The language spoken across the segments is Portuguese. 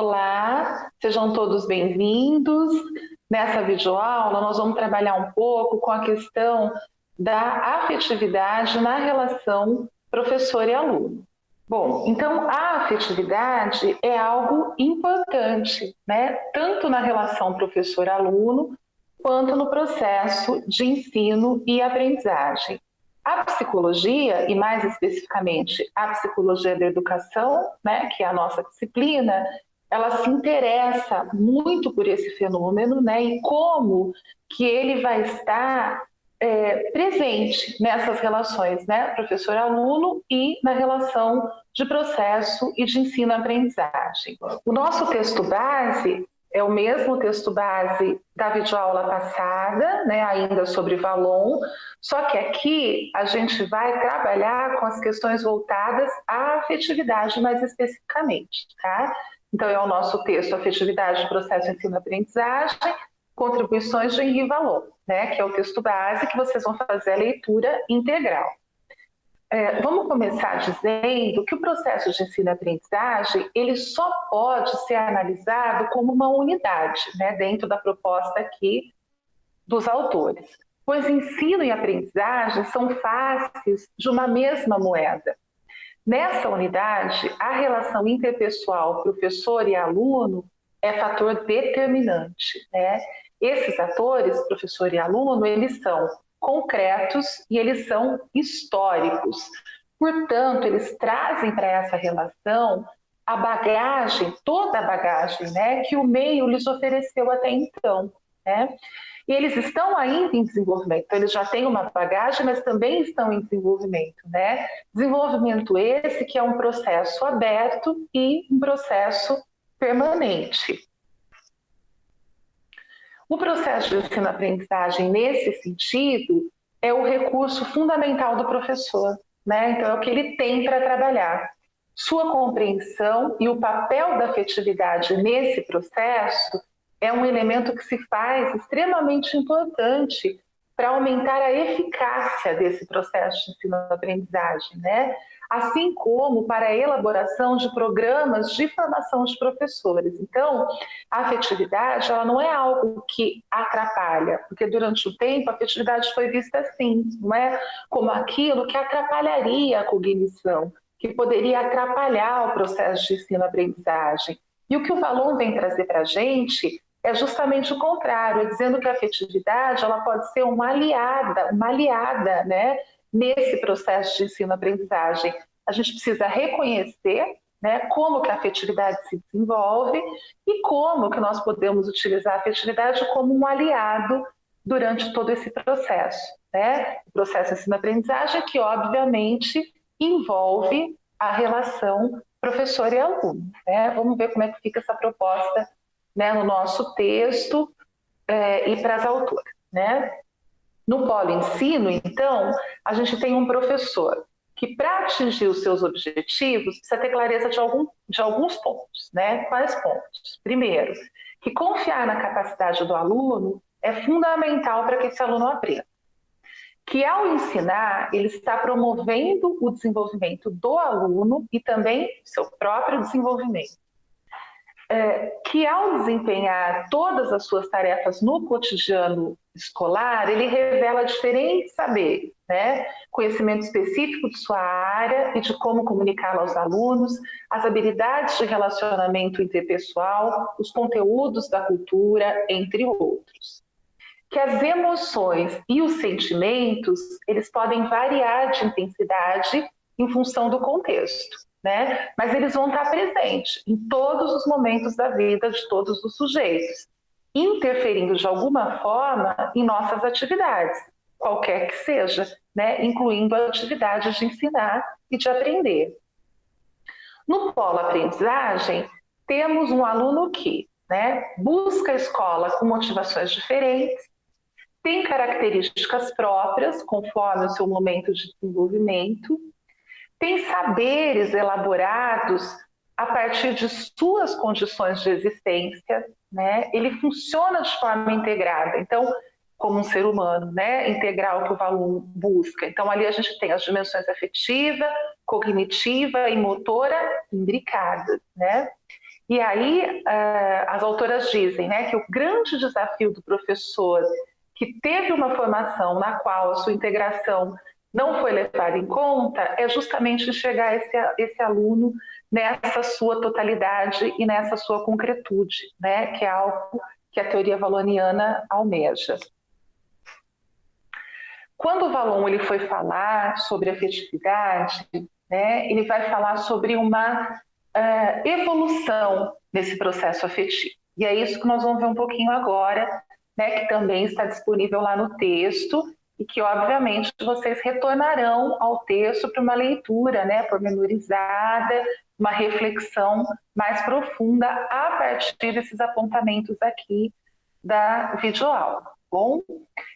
Olá, sejam todos bem-vindos. Nessa videoaula, nós vamos trabalhar um pouco com a questão da afetividade na relação professor e aluno. Bom, então a afetividade é algo importante, né? Tanto na relação professor-aluno, quanto no processo de ensino e aprendizagem. A psicologia, e mais especificamente a psicologia da educação, né, que é a nossa disciplina, ela se interessa muito por esse fenômeno, né, e como que ele vai estar presente nessas relações, né, professor-aluno e na relação de processo e de ensino-aprendizagem. O nosso texto base é o mesmo texto base da videoaula passada, né, ainda sobre Vallon, só que aqui a gente vai trabalhar com as questões voltadas à afetividade mais especificamente, tá? Então é o nosso texto Afetividade do Processo Ensino-Aprendizagem, Contribuições de Henri Vallon, né, que é o texto base que vocês vão fazer a leitura integral. Vamos começar dizendo que o processo de ensino-aprendizagem ele só pode ser analisado como uma unidade, né, dentro da proposta aqui dos autores, pois ensino e aprendizagem são faces de uma mesma moeda. Nessa unidade, a relação interpessoal professor e aluno é fator determinante, né? Esses atores, professor e aluno, eles são concretos e eles são históricos. Portanto, eles trazem para essa relação a bagagem, toda a bagagem, né, que o meio lhes ofereceu até então, né? E eles estão ainda em desenvolvimento, então eles já têm uma bagagem, mas também estão em desenvolvimento, né? Desenvolvimento esse que é um processo aberto e um processo permanente. O processo de ensino-aprendizagem, nesse sentido, é o recurso fundamental do professor, né? Então, é o que ele tem para trabalhar. Sua compreensão e o papel da afetividade nesse processo é um elemento que se faz extremamente importante para aumentar a eficácia desse processo de ensino-aprendizagem, né? Assim como para a elaboração de programas de formação de professores. Então, a afetividade ela não é algo que atrapalha, porque durante o tempo a afetividade foi vista assim, não é como aquilo que atrapalharia a cognição, que poderia atrapalhar o processo de ensino-aprendizagem. E o que o Vallon vem trazer para a gente é justamente o contrário, é dizendo que a afetividade ela pode ser uma aliada, né, nesse processo de ensino-aprendizagem. A gente precisa reconhecer, né, como que a afetividade se desenvolve e como que nós podemos utilizar a afetividade como um aliado durante todo esse processo, né? O processo de ensino-aprendizagem que, obviamente, envolve a relação professor e aluno, né? Vamos ver como é que fica essa proposta, né, no nosso texto e para as autoras, né? No polo ensino, então, a gente tem um professor que, para atingir os seus objetivos, precisa ter clareza de alguns pontos, né? Quais pontos? Primeiro, que confiar na capacidade do aluno é fundamental para que esse aluno aprenda. Que ao ensinar, ele está promovendo o desenvolvimento do aluno e também seu próprio desenvolvimento. Que ao desempenhar todas as suas tarefas no cotidiano escolar, ele revela diferentes saberes, né? Conhecimento específico de sua área e de como comunicá-la aos alunos, as habilidades de relacionamento interpessoal, os conteúdos da cultura, entre outros. Que as emoções e os sentimentos, eles podem variar de intensidade em função do contexto, né? Mas eles vão estar presentes em todos os momentos da vida de todos os sujeitos, interferindo de alguma forma em nossas atividades, qualquer que seja, né? Incluindo a atividade de ensinar e de aprender. No polo aprendizagem, temos um aluno que, né, busca a escola com motivações diferentes, tem características próprias, conforme o seu momento de desenvolvimento, tem saberes elaborados a partir de suas condições de existência, né? Ele funciona de forma integrada, então, como um ser humano, né? Integral que o Vallon busca. Então, ali a gente tem as dimensões afetiva, cognitiva e motora imbricadas, né? E aí as autoras dizem, né, que o grande desafio do professor que teve uma formação na qual a sua integração não foi levada em conta é justamente enxergar esse aluno nessa sua totalidade e nessa sua concretude, né, que é algo que a teoria valoniana almeja. Quando o Vallon ele foi falar sobre afetividade, né, ele vai falar sobre uma evolução desse processo afetivo. E é isso que nós vamos ver um pouquinho agora, né, que também está disponível lá no texto e que, obviamente, vocês retornarão ao texto para uma leitura, né, pormenorizada, uma reflexão mais profunda a partir desses apontamentos aqui da videoaula, tá bom?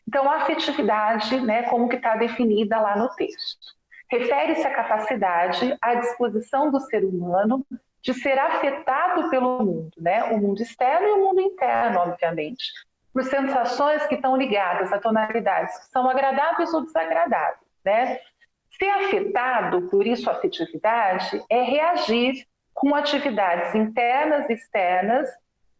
Então, a afetividade, né, como que está definida lá no texto? Refere-se à capacidade, à disposição do ser humano de ser afetado pelo mundo, né? O mundo externo e o mundo interno, obviamente, por sensações que estão ligadas a tonalidades que são agradáveis ou desagradáveis, né? Ser afetado, por isso a afetividade, é reagir com atividades internas e externas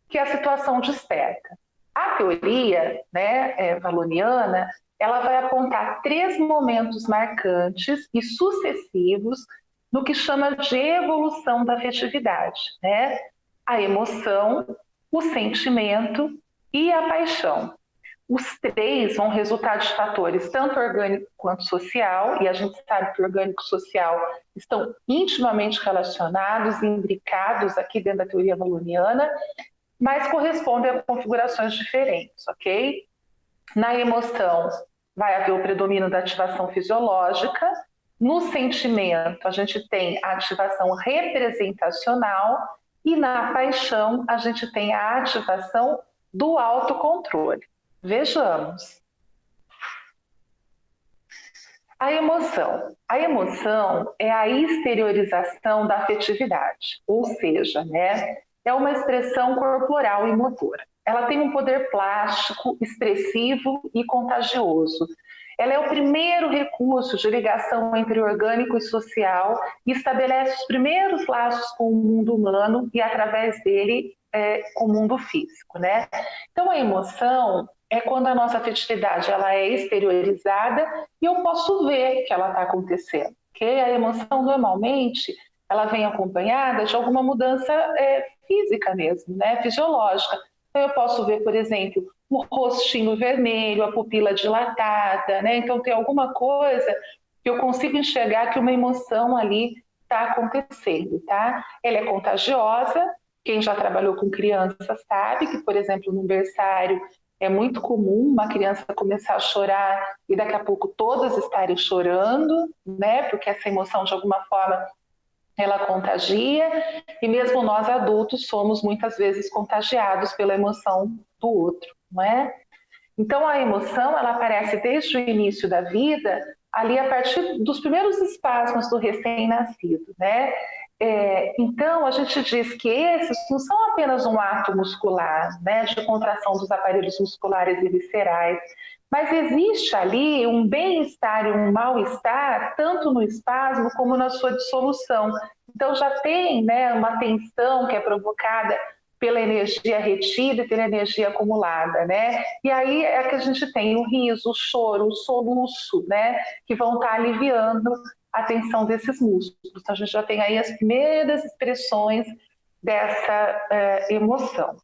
que a situação desperta. A teoria, né, valoniana, ela vai apontar 3 momentos marcantes e sucessivos no que chama de evolução da afetividade, né? A emoção, o sentimento e a paixão. Os 3 vão resultar de fatores tanto orgânico quanto social, e a gente sabe que o orgânico e o social estão intimamente relacionados e imbricados aqui dentro da teoria valoniana, mas correspondem a configurações diferentes, ok? Na emoção, vai haver o predomínio da ativação fisiológica. No sentimento, a gente tem a ativação representacional. E na paixão, a gente tem a ativação do autocontrole. Vejamos. A emoção. A emoção é a exteriorização da afetividade, ou seja, né, é uma expressão corporal e motora. Ela tem um poder plástico, expressivo e contagioso. Ela é o primeiro recurso de ligação entre orgânico e social e estabelece os primeiros laços com o mundo humano e, através dele, com o mundo físico, né? Então, a emoção é quando a nossa afetividade ela é exteriorizada e eu posso ver que ela está acontecendo. Okay? A emoção, normalmente, ela vem acompanhada de alguma mudança física mesmo, né? Fisiológica. Então, eu posso ver, por exemplo, o rostinho vermelho, a pupila dilatada, né? Então, tem alguma coisa que eu consigo enxergar que uma emoção ali está acontecendo, tá? Ela é contagiosa. Quem já trabalhou com criança sabe que, por exemplo, no berçário, é muito comum uma criança começar a chorar e daqui a pouco todas estarem chorando, né? Porque essa emoção, de alguma forma, ela contagia, e mesmo nós adultos somos muitas vezes contagiados pela emoção do outro, não é? Então a emoção, ela aparece desde o início da vida, ali a partir dos primeiros espasmos do recém-nascido, né? Então a gente diz que esses não são apenas um ato muscular, né, de contração dos aparelhos musculares e viscerais, mas existe ali um bem-estar e um mal-estar, tanto no espasmo como na sua dissolução. Então já tem, né, uma tensão que é provocada pela energia retida e pela energia acumulada, né? E aí é que a gente tem o riso, o choro, o soluço, né? Que vão estar aliviando a tensão desses músculos. Então a gente já tem aí as primeiras expressões dessa emoção.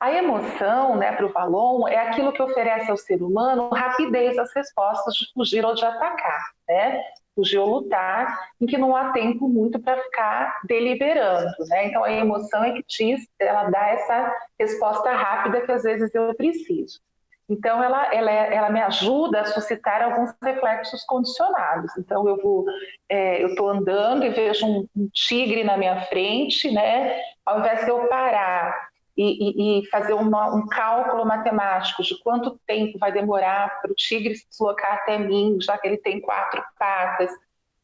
A emoção, né, para o Vallon, é aquilo que oferece ao ser humano rapidez às respostas de fugir ou de atacar, né? Fugir ou lutar, em que não há tempo muito para ficar deliberando, né? Então a emoção é que ela dá essa resposta rápida que às vezes eu preciso. Então ela me ajuda a suscitar alguns reflexos condicionados. Então eu estou andando e vejo um tigre na minha frente, né? Ao invés de eu parar e fazer um cálculo matemático de quanto tempo vai demorar para o tigre se deslocar até mim, já que ele tem 4 patas,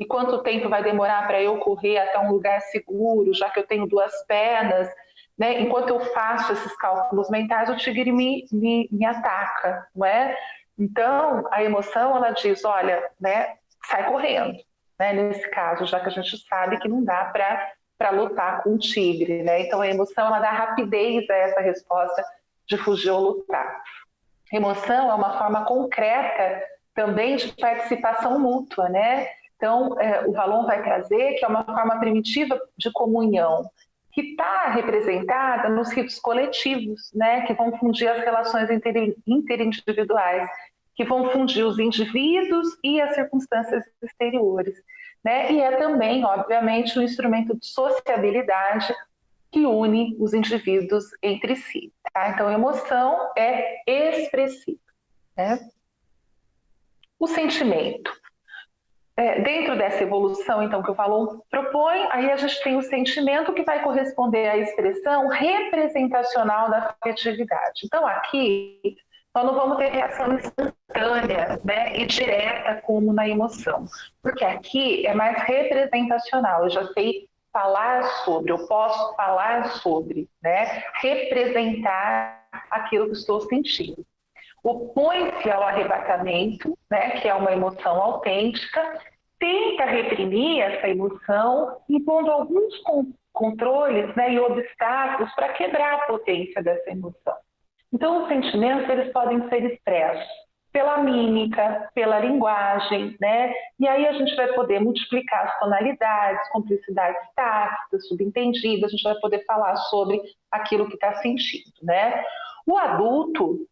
e quanto tempo vai demorar para eu correr até um lugar seguro, já que eu tenho 2 pernas, né? Enquanto eu faço esses cálculos mentais, o tigre me ataca, não é? Então, a emoção, ela diz, olha, né, sai correndo, né? Nesse caso, já que a gente sabe que não dá para para lutar com o tigre, né? Então a emoção ela dá rapidez a essa resposta de fugir ou lutar. A emoção é uma forma concreta também de participação mútua, né? Então o Valon vai trazer que é uma forma primitiva de comunhão, que está representada nos ritos coletivos, né? Que vão fundir as relações interindividuais, que vão fundir os indivíduos e as circunstâncias exteriores, né? E é também, obviamente, um instrumento de sociabilidade que une os indivíduos entre si. Tá? Então, a emoção é expressiva, né? O sentimento. Dentro dessa evolução, então, que o Valon propõe, aí a gente tem o sentimento que vai corresponder à expressão representacional da afetividade. Então, aqui, nós não vamos ter reação instantânea, né, e direta como na emoção, porque aqui é mais representacional, eu já sei falar sobre, eu posso falar sobre, né, representar aquilo que estou sentindo. Opõe-se ao arrebatamento, né, que é uma emoção autêntica, tenta reprimir essa emoção, impondo alguns controles, né, e obstáculos para quebrar a potência dessa emoção. Então, os sentimentos eles podem ser expressos pela mímica, pela linguagem, né? E aí a gente vai poder multiplicar as tonalidades, cumplicidades tácitas, subentendidas, a gente vai poder falar sobre aquilo que está sentindo, né? O adulto,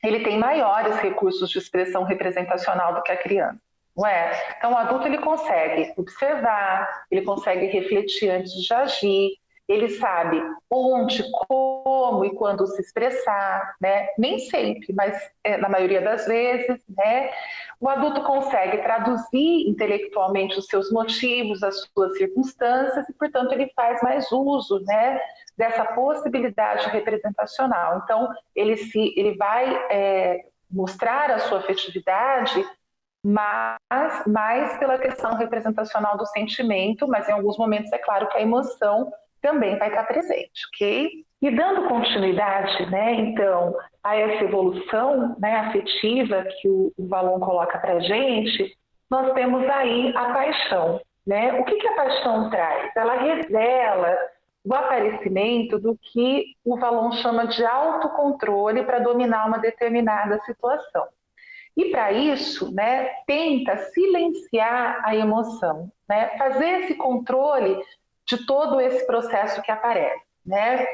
ele tem maiores recursos de expressão representacional do que a criança, não é? Então, o adulto ele consegue observar, ele consegue refletir antes de agir, ele sabe onde, como e quando se expressar, né? Nem sempre, mas na maioria das vezes, né? O adulto consegue traduzir intelectualmente os seus motivos, as suas circunstâncias e, portanto, ele faz mais uso, né, dessa possibilidade representacional. Então, ele vai mostrar a sua afetividade mas mais pela questão representacional do sentimento, mas em alguns momentos é claro que a emoção também vai estar presente, ok? E dando continuidade, né, então, a essa evolução, né, afetiva que o Valon coloca para a gente, nós temos aí a paixão, né? O que a paixão traz? Ela revela o aparecimento do que o Valon chama de autocontrole para dominar uma determinada situação. E para isso, né, tenta silenciar a emoção, né, fazer esse controle de todo esse processo que aparece, né?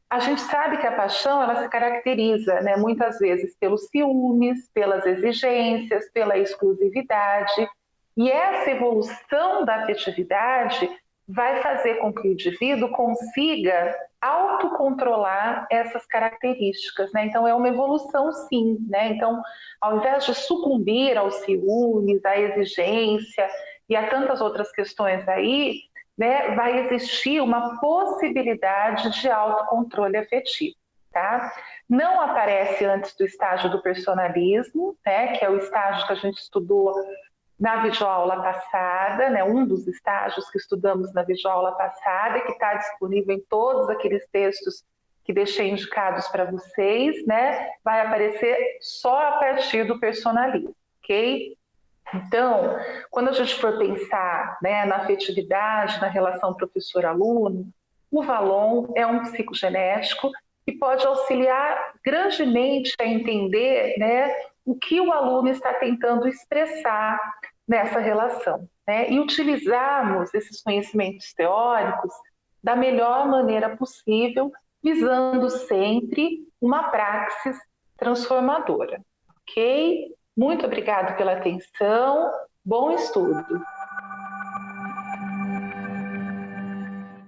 A gente sabe que a paixão ela se caracteriza, né, muitas vezes pelos ciúmes, pelas exigências, pela exclusividade, e essa evolução da afetividade vai fazer com que o indivíduo consiga autocontrolar essas características, né? Então é uma evolução sim, né? Então, ao invés de sucumbir aos ciúmes, à exigência e a tantas outras questões aí, né, vai existir uma possibilidade de autocontrole afetivo, tá? Não aparece antes do estágio do personalismo, né, que é o estágio que a gente estudou na videoaula passada, né, um dos estágios que estudamos na videoaula passada e que está disponível em todos aqueles textos que deixei indicados para vocês, né, vai aparecer só a partir do personalismo, ok? Então, quando a gente for pensar, né, na afetividade, na relação professor-aluno, o Valon é um psicogenético que pode auxiliar grandemente a entender, né, o que o aluno está tentando expressar nessa relação, né, e utilizarmos esses conhecimentos teóricos da melhor maneira possível, visando sempre uma praxis transformadora, ok? Muito obrigado pela atenção, bom estudo.